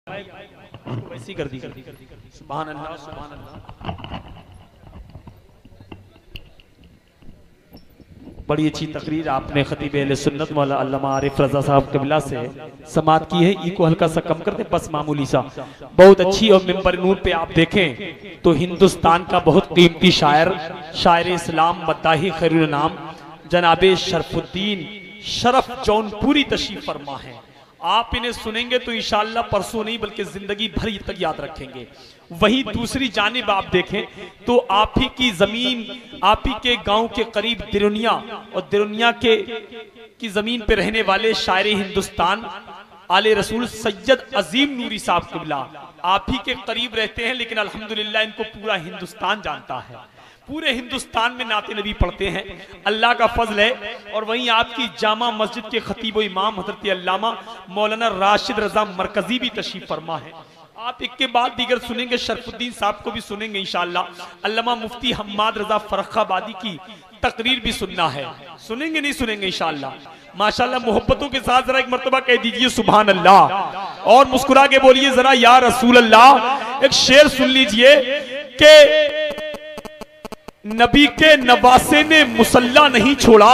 वैसी कर दी। सुभान अल्लाह सुभान अल्लाह। बड़ी अच्छी तकरीर आपने खतीब अहले सुन्नत मौला अल्लामा आरिफ रजा साहब कबिला से समात की है। ई को हल्का सा कम कर दे बस, मामूली सा, बहुत अच्छी। और मिंबर नूर पे आप देखें तो हिंदुस्तान का बहुत कीमती शायर, शायर इस्लाम मद्दाही खैरुल नाम जनाबे शरफुद्दीन शरफ जौनपुरी तशरीफ फरमा है। आप इन्हें सुनेंगे तो इंशाअल्लाह परसों नहीं बल्कि जिंदगी भर तक याद रखेंगे। वहीं दूसरी जानिब आप देखें तो आप ही की जमीन, आप ही के गांव के करीब दिरुनिया, और दिरुनिया की जमीन पे रहने वाले शायर हिंदुस्तान आले रसूल सैयद अजीम नूरी साहब क़िबला आप ही के करीब रहते हैं, लेकिन अल्हम्दुलिल्लाह इनको पूरा हिंदुस्तान जानता है। पूरे हिंदुस्तान में नाते नबी पढ़ते हैं, अल्लाह का फजल है। और वहीं आपकी जामा मस्जिद के खतीब व इमाम हजरत अल्लामा मौलाना राशिद रजा मरकजी भी तशरीफ फरमा है। आप एक के बाद दीगर सुनेंगे, शरफुद्दीन साहब को भी सुनेंगे इंशाअल्लाह। अल्लामा मुफ्ती हम्माद रजा फर्रुखाबादी की तकरीर भी सुनना है, सुनेंगे नहीं सुनेंगे इंशाअल्लाह। माशाअल्लाह मोहब्बतों के साथ जरा एक मर्तबा कह दीजिए सुभान अल्लाह, और मुस्कुरा के बोलिए जरा या रसूल अल्लाह। एक शेर सुन लीजिए कि नबी के नवासे ने मुसल्ला नहीं छोड़ा,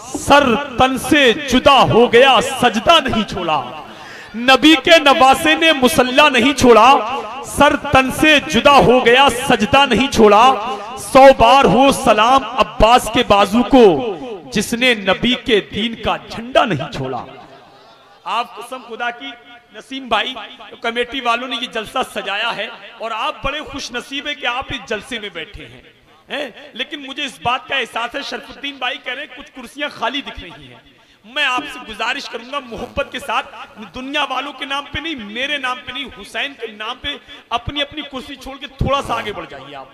सर तन से जुदा हो गया सजदा नहीं छोड़ा। नबी के नवासे ने मुसल्ला नहीं छोड़ा, सर तन से जुदा हो गया सजदा नहीं छोड़ा। 100 बार हो सलाम अब्बास के बाजू को, जिसने नबी के दीन का झंडा नहीं छोड़ा। आप कसम खुदा की नसीम भाई तो कमेटी वालों ने ये जलसा सजाया है, और आप बड़े खुश नसीब है कि आप इस जलसे में बैठे हैं। लेकिन मुझे इस बात का एहसास है, शरफुद्दीन भाई कह रहे हैं कुछ कुर्सियां खाली दिख रही हैं। मैं आपसे गुजारिश करूंगा मोहब्बत के साथ, दुनिया वालों के नाम पे नहीं, मेरे नाम पे नहीं, हुसैन के नाम पे अपनी अपनी कुर्सी छोड़ के थोड़ा सा आगे बढ़ जाइए। आप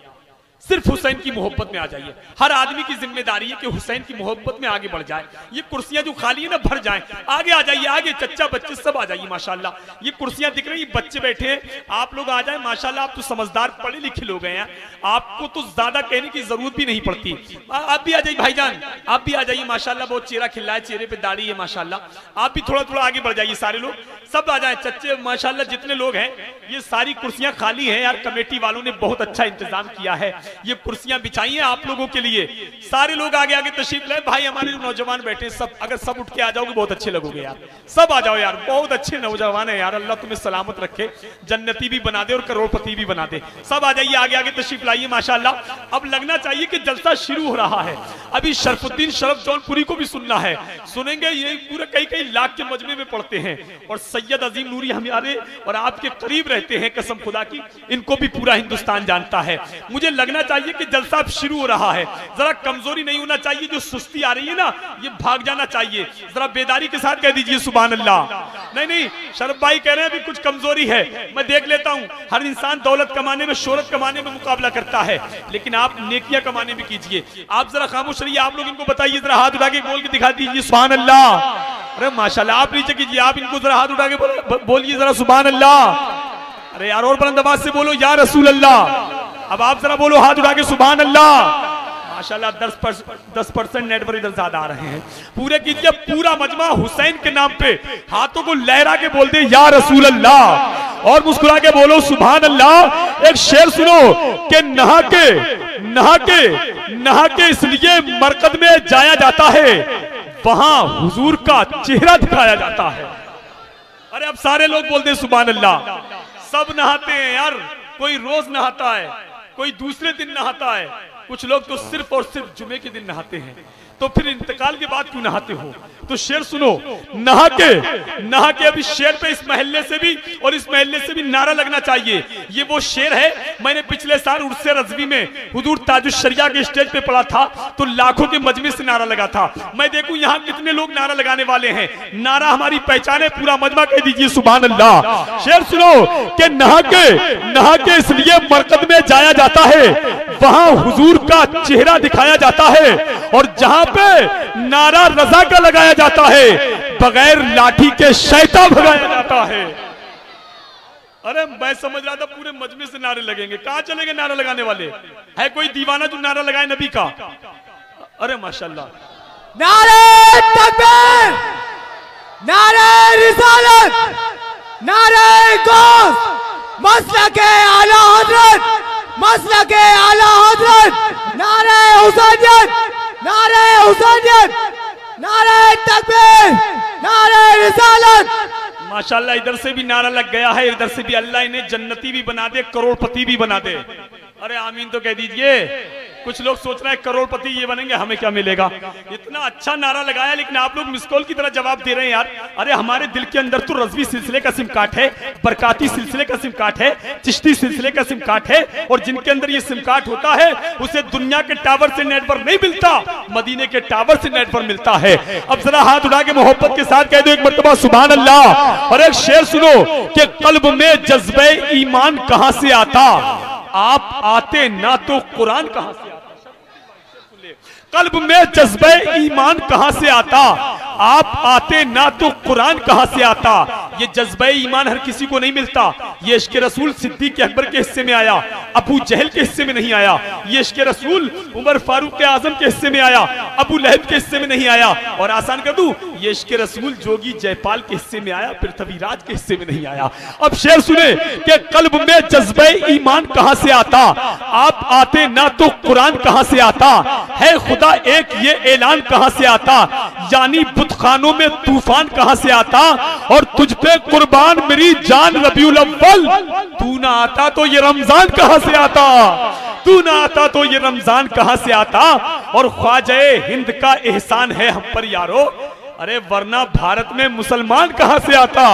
सिर्फ हुसैन की मोहब्बत में आ जाइए। हर आदमी की जिम्मेदारी है कि हुसैन की मोहब्बत में आगे बढ़ जाए। ये कुर्सियां जो खाली है ना भर जाएं, आगे आ जाइए, आगे चच्चा बच्चे सब आ जाइए माशाल्लाह। ये कुर्सियां दिख रही, बच्चे बैठे हैं, आप लोग आ जाए माशाल्लाह। आप तो समझदार पढ़े लिखे लोग हैं, आपको तो ज्यादा कहने की जरूरत भी नहीं पड़ती। आप भी आ जाइए भाईजान, आप भी आ जाइए माशाल्लाह। बहुत चेहरा खिला है, चेहरे पे दाढ़ी है माशाल्लाह। आप भी थोड़ा थोड़ा आगे बढ़ जाइए, सारे लोग सब आ जाए, चच्चे माशाल्लाह जितने लोग हैं। ये सारी कुर्सियां खाली हैं यार, कमेटी वालों ने बहुत अच्छा इंतजाम किया है। ये कुर्सियां बिछाई हैं आप लोगों के लिए, सारे लोग आगे आगे तशरीफ लाए। भाई हमारे जो नौजवान बैठे हैं सब, अगर सब उठ के आ जाओगे बहुत अच्छे लगोगे यार। सब आ जाओ यार, बहुत अच्छे नौजवान है यार, अल्लाह तुम्हें सलामत रखे, जन्नती भी बना दे और करोड़पति भी बना दे। सब आ जाइए, आगे आगे तशरीफ लाइए माशाल्लाह। अब लगना चाहिए कि जलसा शुरू हो रहा है। अभी शरफुद्दीन शरफ जौनपुरी को भी सुनना है, सुनेंगे। ये पूरे कई लाख के मजमे में पढ़ते हैं, और सैयद अजीम नूरी हमारे और आपके करीब रहते हैं, कसम खुदा की इनको भी पूरा हिंदुस्तान जानता है। मुझे लगना चाहिए कि जलसा अब शुरू हो रहा है। जरा कमजोरी नहीं होना चाहिए, जो सुस्ती आ रही है ना ये भाग जाना चाहिए। जरा बेदारी के साथ कह दीजिए सुभान अल्लाह। नहीं शरफ भाई कह रहे हैं अभी कुछ कमजोरी है, मैं देख लेता हूं। हर इंसान दौलत कमाने में, शोहरत कमाने में मुकाबला करता है, लेकिन आप नेकियां कमाने में कीजिए। आप जरा खामोश रहिए, आप लोग इनको बताइए, जरा हाथ उठा के बोल के दिखा दीजिए सुभान अल्लाह। अरे माशाल्लाह, आप नीचे कीजिए, आप इनको जरा हाथ उठा के बोलिए जरा सुभान अल्लाह। अरे यार और बुलंद आवाज से बोलो या रसूल अल्लाह। अब आप जरा बोलो हाथ उठा के सुभान अल्लाह। माशाल्लाह 10% नेटवर्क इधर ज्यादा आ रहे हैं। पूरे कीजिए, पूरा मजमा हुसैन के नाम पे हाथों को लहरा के बोल दे या रसूल अल्लाह, और मुस्कुरा के बोलो सुभान अल्लाह। एक शेर सुनो कि नहा के इसलिए मरकद में जाया जाता है, वहां हुजूर का चेहरा दिखाया जाता है। अरे अब सारे लोग बोलते सुभान अल्लाह। सब नहाते हैं यार, कोई रोज नहाता है, कोई दूसरे दिन नहाता है, कुछ लोग तो सिर्फ और सिर्फ जुमे के दिन नहाते हैं। तो फिर इंतकाल के बाद क्यों नहाते हो? तो शेर सुनो, नहा के अब इस शेर पे इस महल्ले से भी और इस महल्ले से भी नारा लगना चाहिए। ये वो शेर है, मैंने पिछले साल उर्से रज़वी में हुजूर ताजुश्शरिया के स्टेज पे पढ़ा था, तो लाखों के मजमे से नारा लगा था। मैं देखूं यहाँ कितने लोग नारा लगाने वाले हैं। नारा हमारी पहचान है, पूरा मजमा कह दीजिए सुभान अल्लाह। शेर सुनो कि नहा के इसलिए मरकद में जाया जाता है, वहां हुजूर का चेहरा दिखाया जाता है, और जहां पे नारा रजा का लगाया जाता है, बगैर लाठी के शैतान भगाया जाता है। अरे मैं समझ रहा था पूरे मजमे से नारे लगेंगे, कहां चलेंगे नारा लगाने वाले? है कोई दीवाना जो नारा लगाए नबी का? अरे माशाल्लाह, नारे तकबीर, नारे रिसालत, नारे गौ मसलके आला हजरत, मसलके आला हजरत, नारे हुसैनियत, नारे हुसैनियत, नारे तकबीर, नारे रिसालत। माशाल्लाह, इधर से भी नारा लग गया है, इधर से भी। अल्लाह इन्हें जन्नती भी बना दे, करोड़पति भी बना दे। अरे आमीन तो कह दीजिए। कुछ लोग सोच रहे हैं करोड़पति ये बनेंगे, हमें क्या मिलेगा। इतना अच्छा नारा लगाया, लेकिन आप लोग मिस कॉल की तरह जवाब दे रहे हैं यार। अरे हमारे दिल के अंदर तो रज़वी सिलसिले का सिम कार्ड है, बरकाती सिलसिले का सिम कार्ड है, चिश्ती सिलसिले का सिम कार्ड है, और जिनके अंदर ये सिम कार्ड होता है उसे दुनिया के टावर से नेटवर्क नहीं मिलता, मदीने के टावर से नेटवर्क मिलता है। अब जरा हाथ उठा के मोहब्बत के साथ कह दो एक मर्तबा सुभान अल्लाह। और एक शेर सुनो कि कल्ब में जज्बे ईमान कहां से आता, आप आते ना तो कुरान कहां से आता। कल्ब में जज्बे ईमान कहां से आता, आप आते ना तो कुरान कहां से आता। ये जज्बे ईमान हर किसी को नहीं मिलता। ये इश्क रसूल सिद्दीक अकबर के हिस्से में आया, अबू जहल के हिस्से में नहीं आया। ये इश्क रसूल उमर फारूक आजम के हिस्से में आया, अबू लहब के हिस्से में नहीं आया। और आसान कर दूं, ये इश्क रसूल जोगी जयपाल के हिस्से में आया, पृथ्वीराज के हिस्से में नहीं आया। अब शेर सुने कि कल्ब में जज्बे ईमान कहां से आता, आप आते ना तो कुरान कहां से आता। है खुदा एक ये ऐलान कहां से आता, यानी बुतखानों में तूफान कहां से आता। और तुझ पे कुर्बान मेरी जान रबीउल अव्वल, तू ना आता तो ये रमजान कहां से आता, तू ना आता तो ये रमजान कहां से आता। और ख्वाजा हिंद का एहसान है हम पर यारो, अरे वरना भारत में मुसलमान कहां से आता,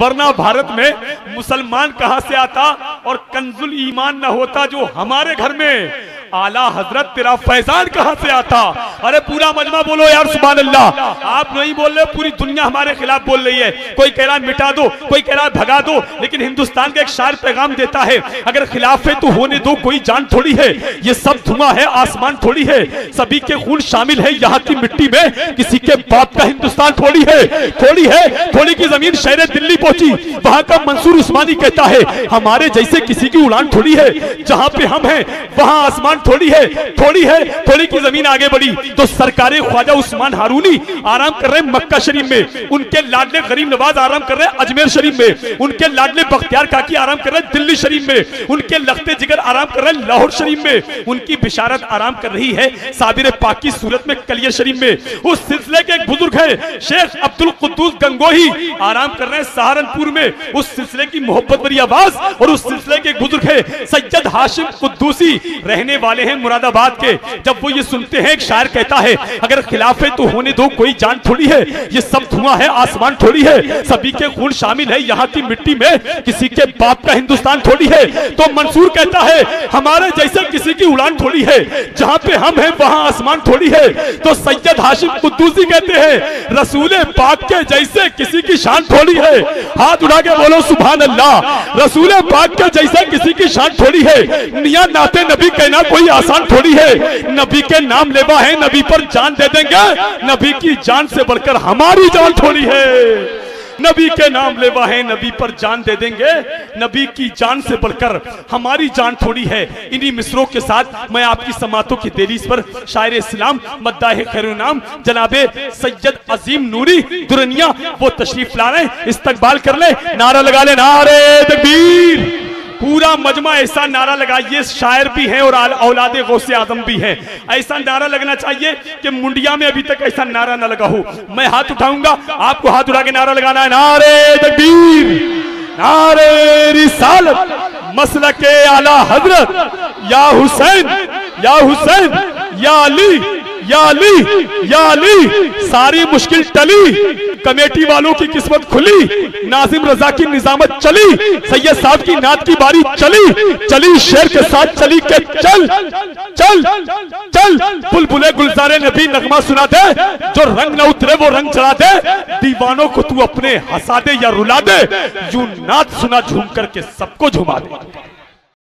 वरना भारत में मुसलमान कहां से आता। और कंजुल ईमान न होता जो हमारे घर में, आला हजरत तेरा फैजान कहां से आता। अरे पूरा मजमा बोलो यार सुभान अल्लाह। आप नहीं बोल रहे, पूरी दुनिया हमारे खिलाफ बोल रही है। कोई कह रहा है मिटा दो, कोई कह रहा है भगा दो, लेकिन हिंदुस्तान का एक शायर पैगाम देता है, अगर खिलाफ है तो होने दो, कोई जान थोड़ी है, ये सब धुआं है आसमान थोड़ी है, सभी के खून शामिल है यहाँ की मिट्टी में, किसी के बाप का हिंदुस्तान थोड़ी है, थोड़ी है। थोड़ी की जमीन शहर दिल्ली पहुंची, वहां का मंसूर उस्मानी कहता है हमारे जैसे किसी की उड़ान थोड़ी है, जहां पे हम हैं वहां आसमान थोड़ी है, थोड़ी है। थोड़ी की जमीन आगे बढ़ी तो सरकारे ख्वाजा उस्मान हारूनी आराम कर रहे हैं मक्का शरीफ में, उनके लाडले गरीब नवाज आराम कर रहे हैं अजमेर शरीफ में, उनके लाडले बख्तियार काकी आराम कर रहे हैं दिल्ली शरीफ में, उनके लखते जिगर आराम कर रहे हैं लाहौर शरीफ में, उनकी बिशारत आराम कर रही है साबिर पाक की सूरत में कलियर शरीफ में। उस सिलसिले के एक बुजुर्ग है शेख अब्दुल कुद्दूस गंगोही, आराम कर रहे हैं सहारनपुर में, उस सिलसिले की मोहब्बत भरी आवाज। और उस सिलसिले के एक बुजुर्ग है सैयद हाशिम कुद्दूसी, रहने वाले हैं मुरादाबाद के। जब वो ये सुनते हैं, एक शायर कहता है अगर खिलाफ है तो होने दो, कोई जान थोड़ी है, ये सब धुआं है आसमान थोड़ी है, सभी के खून शामिल है यहाँ की मिट्टी में, किसी के बाप का हिंदुस्तान थोड़ी है। तो मंसूर कहता है हमारे जैसे किसी की उड़ान थोड़ी है, जहां पे हम हैं वहां आसमान थोड़ी है। तो सैयद हाशिम कुद्दूसी कहते हैं रसूले पाक के जैसे किसी की शान थोड़ी है। हाथ उठा के बोलो सुभान अल्लाह। रसूले पाक के जैसे किसी की शान थोड़ी है। मियां नाते नबी कहना कोई आसान थोड़ी है, नबी के नाम लेवा है, नबी पर जान दे देंगे, नबी की जान से बढ़कर हमारी जान थोड़ी है। नबी के नाम लेवा है, नबी पर जान दे देंगे, नबी की जान से बढ़कर हमारी जान थोड़ी है। इन्हीं मिसरों के साथ मैं आपकी समातों की देरीज पर शायर इस्लाम मद्दाह खैरुनाम जनाबे सैयद अजीम नूरी दुरनिया वो तशरीफ ला रहे हैं, इस्तकबाल कर ले, नारा लगा ले, नारे तकबीर। पूरा मजमा ऐसा नारा लगाइए, शायर भी हैं और औलादे गौसे आजम भी हैं। ऐसा नारा लगना चाहिए कि मुंडिया में अभी तक ऐसा नारा ना लगा हो। मैं हाथ उठाऊंगा, आपको हाथ उठा के नारा लगाना है, नारे तकबीर, नारे रिसालत, मसलके आला हजरत, या हुसैन, या हुसैन, या अली, या अली, या अली। सारी मुश्किल टली, कमेटी वालों की किस्मत खुली, नाजिम रजा की निजामत चली, सैयद साहब की नात की बारी चली, चली शेर के साथ चली के चल चल चल। बुलबुले गुलजारे नबी नगमा सुना दे, जो रंग न उतरे वो रंग चढ़ा दे, दीवानों को तू अपने हंसा दे या रुला दे, यूं नात सुना झूम करके सबको झुमा दे।